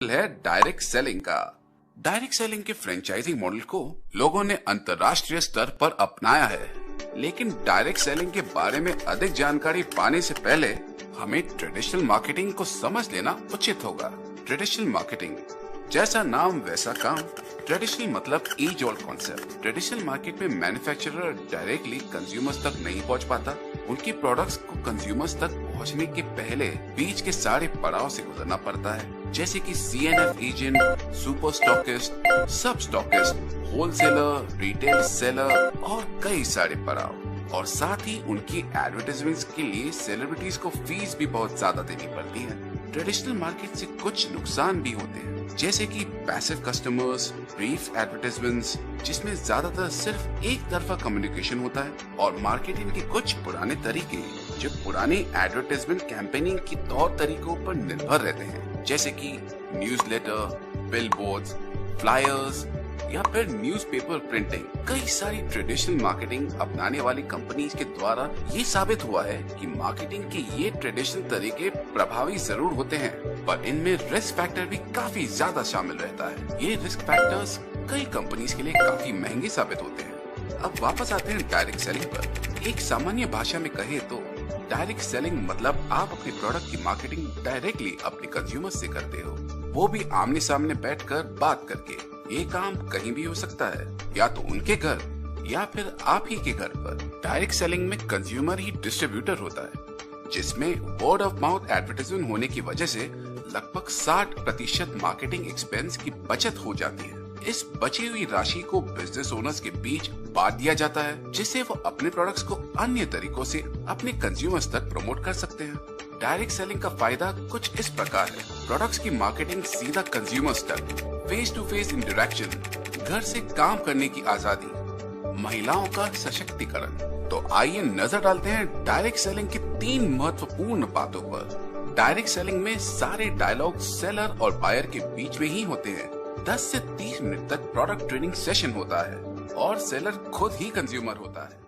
है direct selling का। Direct selling के फ्रेंचाइजिंग मॉडल को लोगों ने अंतर्राष्ट्रीय स्तर पर अपनाया है, लेकिन डायरेक्ट सेलिंग के बारे में अधिक जानकारी पाने से पहले हमें ट्रेडिशनल मार्केटिंग को समझ लेना उचित होगा। ट्रेडिशनल मार्केटिंग जैसा नाम वैसा काम। ट्रेडिशनल मतलब as old concept. Traditional market में मैन्युफैक्चरर डायरेक्टली कंज्यूमर्स तक नहीं पहुंच पाता। उनकी प्रोडक्ट्स को कंज्यूमर्स तक पहुंचने के पहले बीच के सारे पड़ाव से गुजरना पड़ता है, जैसे कि CNF एजेंट, सुपर स्टॉकिस्ट, सब स्टॉकिस्ट, होलसेलर, रिटेल सेलर और कई सारे पड़ाव। और साथ ही उनकी एडवर्टाइजमेंट्स के लिए सेलिब्रिटीज को फीस भी बहुत ज्यादा देनी पड़ती है। ट्रेडिशनल मार्केट से कुछ नुकसान भी होते हैं, जैसे कि पैसिव कस्टमर्स, ब्रीफ एडवर्टाइजमेंट्स जिसमें ज्यादातर सिर्फ एक तरफा कम्युनिकेशन होता है, और मार्केटिंग के कुछ पुराने तरीके जो पुराने एडवर्टाइजमेंट कैंपेनिंग के तौर तरीकों पर निर्भर रहते हैं, जैसे कि न्यूज़लेटर, बिलबोर्ड्स, फ्लायर्स या फिर न्यूज़पेपर प्रिंटिंग। कई सारी ट्रेडिशनल मार्केटिंग अपनाने वाली कंपनीज के द्वारा ये साबित हुआ है कि मार्केटिंग के ये ट्रेडिशनल तरीके प्रभावी जरूर होते हैं, पर इनमें रिस्क फैक्टर भी काफी ज्यादा शामिल रहता है। ये रिस्क फैक्टर्स कई कंपनीज के लिए काफी महंगे साबित होते हैं। अब वापस आते हैं डायरेक्ट सेलिंग पर। एक सामान्य भाषा में कहे तो डायरेक्ट सेलिंग मतलब आप अपने प्रोडक्ट की मार्केटिंग डायरेक्टली अपने कंज्यूमर से करते हो, वो भी आमने सामने बैठकर बात करके। ये काम कहीं भी हो सकता है, या तो उनके घर या फिर आप ही के घर पर। डायरेक्ट सेलिंग में कंज्यूमर ही डिस्ट्रीब्यूटर होता है, जिसमें वर्ड ऑफ माउथ एडवर्टाइजमेंट होने की वजह से लगभग 60% मार्केटिंग एक्सपेंस की बचत हो जाती है। इस बची हुई राशि को बिजनेस ओनर्स के बीच बांट दिया जाता है, जिससे वो अपने प्रोडक्ट्स को अन्य तरीकों से अपने कंज्यूमर्स तक प्रमोट कर सकते हैं। डायरेक्ट सेलिंग का फायदा कुछ इस प्रकार है। प्रोडक्ट्स की मार्केटिंग सीधा कंज्यूमर्स तक, फेस टू फेस इंटरेक्शन, घर से काम करने की आजादी, महिलाओं का सशक्तिकरण। तो आइए नजर डालते हैं डायरेक्ट सेलिंग की 3 महत्वपूर्ण बातों पर। डायरेक्ट सेलिंग में सारे डायलॉग सेलर और बायर के बीच में ही होते हैं। 10 से 30 मिनट तक प्रोडक्ट ट्रेनिंग सेशन होता है और सेलर खुद ही कंज्यूमर होता है।